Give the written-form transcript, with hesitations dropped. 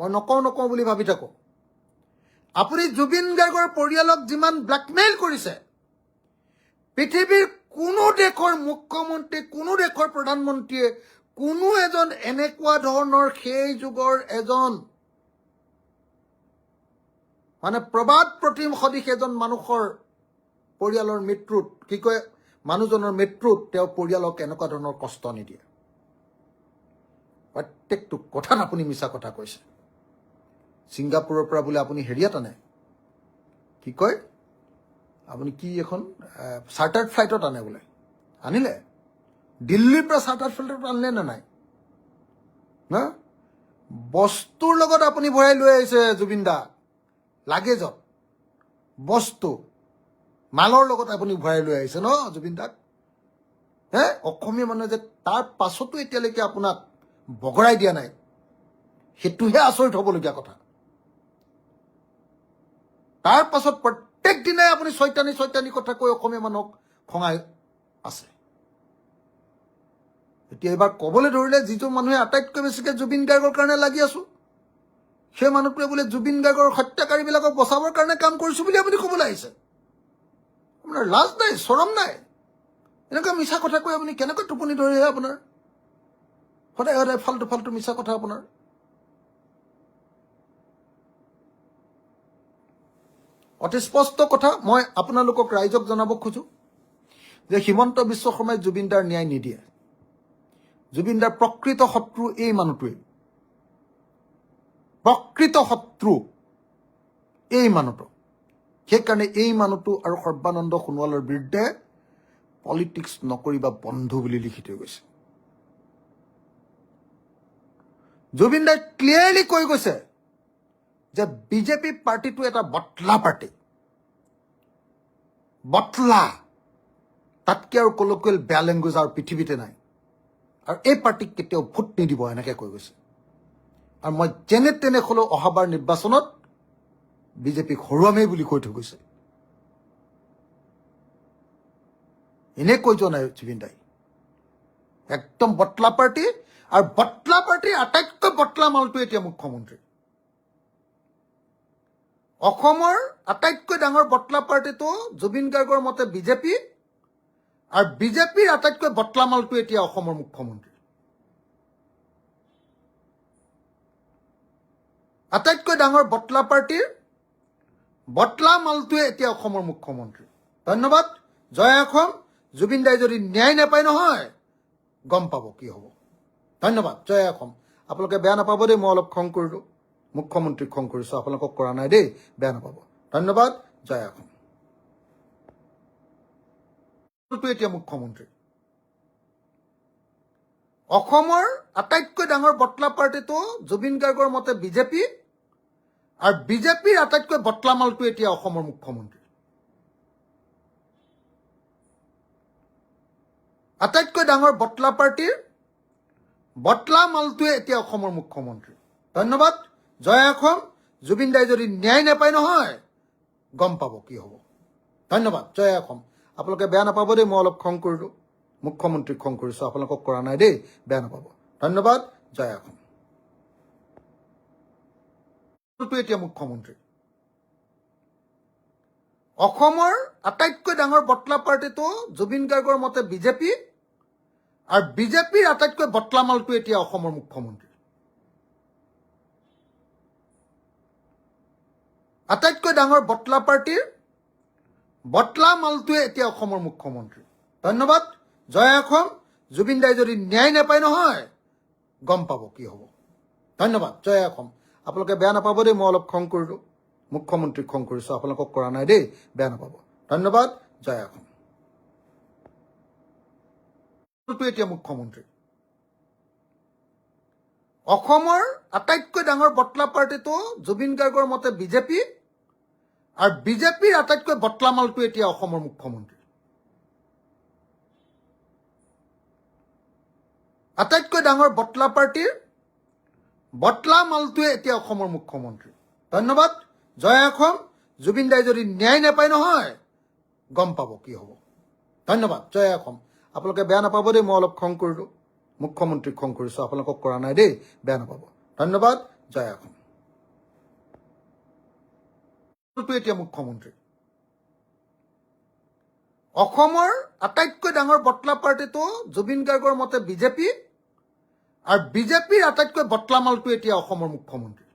মই নকওঁ বুলি ভাবি থাকো আপুনি জুবিন গাৰ্গৰ পৰিয়ালক যিমান ব্লেকমেইল কৰিছে পৃথিৱীৰ কোনো দেশৰ মুখ্যমন্ত্ৰী কোনো দেশৰ প্ৰধানমন্ত্ৰীয়ে কোনো এজন এনেকুৱা ধৰণৰ সেই যুগৰ এজন মানে প্ৰবাদ প্ৰতিম সদৃশ এজন মানুহৰ পৰিয়ালৰ মৃত্যুত কি কয় মানুহজনৰ মৃত্যুত তেওঁ পৰিয়ালক এনেকুৱা ধৰণৰ কষ্ট নিদিয়ে প্ৰত্যেকটো কথাত আপুনি মিছা কথা কৈছে ছিংগাপুৰৰ পৰা বোলে আপুনি হেৰিয়াত আনে কি কয় আপুনি কি এখন চাৰ্টাৰ্ড ফ্লাইটত আনে বোলে আনিলে দিল্লীৰ পৰা চাৰ্টাৰ্ড ফ্লাইটত আনিলে নে নাই হা বস্তুৰ লগত আপুনি ভৰাই লৈ আহিছে জুবিন দা লাগেজত বস্তু মালৰ লগত আপুনি ভৰাই লৈ আহিছে ন জুবিন দাক হে অসমীয়া মানুহে যে তাৰ পাছতো এতিয়ালৈকে আপোনাক বগৰাই দিয়া নাই সেইটোহে আচৰিত হ'বলগীয়া কথা তাৰ পাছত প্ৰত্যেক দিনাই আপুনি ছয়তানি কথা কৈ অসমীয়া মানুহক খঙাই আছে এতিয়া এবাৰ ক'বলৈ ধৰিলে যিজন মানুহে আটাইতকৈ বেছিকৈ জুবিন গাৰ্গৰ কাৰণে লাগি আছো সেই মানুহটোৱে বোলে জুবিন গাৰ্গৰ হত্যাকাৰীবিলাকক বচাবৰ কাৰণে কাম কৰিছো বুলি আপুনি ক'বলৈ আহিছে আপোনাৰ লাজ নাই চৰম নাই এনেকুৱা মিছা কথা কৈ আপুনি কেনেকৈ টোপনি ধৰিহে আপোনাৰ সদায় ফাল্টু মিছা কথা আপোনাৰ অতি স্পষ্ট কথা মই আপোনালোকক ৰাইজক জনাব খোজো যে হিমন্ত বিশ্ব শৰ্মাই জুবিনদাৰ ন্যায় নিদিয়ে জুবিনদাৰ প্ৰকৃত শত্ৰু এই মানুহটোৱে প্ৰকৃত শত্ৰু এই মানুহটো সেইকাৰণে এই মানুহটো আৰু সৰ্বানন্দ সোণোৱালৰ বিৰুদ্ধে পলিটিক্স নকৰিবা বন্ধু বুলি লিখি থৈ গৈছে জুবিনদাই ক্লিয়াৰলি কৈ গৈছে যে বিজেপি পাৰ্টিটো এটা বটলা পাৰ্টি বটলা তাতকৈ আৰু কলকুৱেল বেয়া লেংগুৱেজ আৰু পৃথিৱীতে নাই আৰু এই পাৰ্টিক কেতিয়াও ভোট নিদিব এনেকৈ কৈ গৈছে আৰু মই যেনে তেনে হ'লেও অহাবাৰ নিৰ্বাচনত বিজেপিক হৰুৱামেই বুলি কৈ থৈ গৈছে এনে কৈ যোৱা নাই জুবিন দাই একদম বটলা পাৰ্টি আৰু বটলা পাৰ্টিৰ আটাইতকৈ বটলা মালটো এতিয়া মুখ্যমন্ত্ৰী অসমৰ আটাইতকৈ ডাঙৰ বটলা পাৰ্টিটো জুবিন গাৰ্গৰ মতে বিজেপি আৰু বিজেপিৰ আটাইতকৈ বটলা মালটো এতিয়া অসমৰ মুখ্যমন্ত্ৰী আটাইতকৈ ডাঙৰ বটলা পাৰ্টিৰ বটলা মালটোৱে এতিয়া অসমৰ মুখ্যমন্ত্ৰী ধন্যবাদ জয় অসম জুবিন দাই যদি ন্যায় নাপায় নহয় গম পাব কি হ'ব ধন্যবাদ জয় অসম আপোনালোকে বেয়া নাপাব দেই মই অলপ খং কৰিলোঁ মুখ্যমন্ত্ৰীক খং কৰিছোঁ আপোনালোকক কৰা নাই দেই বেয়া নাপাব ধন্যবাদ জয় অসম এতিয়া মুখ্যমন্ত্ৰী অসমৰ আটাইতকৈ ডাঙৰ বটলা পাৰ্টিটো জুবিন গাৰ্গৰ মতে বিজেপি আৰু বিজেপিৰ আটাইতকৈ বটলা মালটো এতিয়া অসমৰ মুখ্যমন্ত্ৰী আটাইতকৈ ডাঙৰ বটলা পাৰ্টিৰ বটলা মালটোৱে এতিয়া অসমৰ মুখ্যমন্ত্ৰী ধন্যবাদ জয় অসম জুবিন দাই যদি ন্যায় নাপায় নহয় গম পাব কি হ'ব ধন্যবাদ জয় অসম আপোনালোকে বেয়া নাপাব দেই মই অলপ খং কৰিলোঁ মুখ্যমন্ত্ৰীক খং কৰিছোঁ আপোনালোকক কৰা নাই দেই বেয়া নাপাব ধন্যবাদ জয় অসম এতিয়া মুখ্যমন্ত্ৰী অসমৰ আটাইতকৈ ডাঙৰ বটলা পাৰ্টিটো জুবিন গাৰ্গৰ মতে বিজেপি আৰু বিজেপিৰ আটাইতকৈ বটলা মালটো এতিয়া অসমৰ মুখ্যমন্ত্ৰী আটাইতকৈ ডাঙৰ বটলা পাৰ্টিৰ বটলা মালটোৱে এতিয়া অসমৰ মুখ্যমন্ত্ৰী ধন্যবাদ জয় অসম জুবিন দাই যদি ন্যায় নাপায় নহয় গম পাব কি হ'ব ধন্যবাদ জয় অসম আপোনালোকে বেয়া নাপাব দেই মই অলপ খং কৰিলোঁ মুখ্যমন্ত্ৰীক খং কৰিছোঁ আপোনালোকক কৰা নাই দেই বেয়া নাপাব ধন্যবাদ জয় অসম এতিয়া মুখ্যমন্ত্ৰী অসমৰ আটাইতকৈ ডাঙৰ বটলা পাৰ্টিটো জুবিন গাৰ্গৰ মতে বিজেপি আৰু বিজেপিৰ আটাইতকৈ বটলা মালটো এতিয়া অসমৰ মুখ্যমন্ত্ৰী আটাইতকৈ ডাঙৰ বটলা পাৰ্টিৰ বটলা মালটোৱে এতিয়া অসমৰ মুখ্যমন্ত্ৰী ধন্যবাদ জয় অসম জুবিন দাই যদি ন্যায় নাপায় নহয় গম পাব কি হ'ব ধন্যবাদ জয় অসম আপোনালোকে বেয়া নাপাব দেই মই অলপ খং কৰিলোঁ মুখ্যমন্ত্ৰীক খং কৰিছোঁ আপোনালোকক কৰা নাই দেই বেয়া নাপাব ধন্যবাদ জয় অসম এতিয়া মুখ্যমন্ত্ৰী অসমৰ আটাইতকৈ ডাঙৰ বটলা পাৰ্টিটো জুবিন গাৰ্গৰ মতে বিজেপি আৰু বিজেপিৰ আটাইতকৈ বটলা মালটো এতিয়া অসমৰ মুখ্যমন্ত্ৰী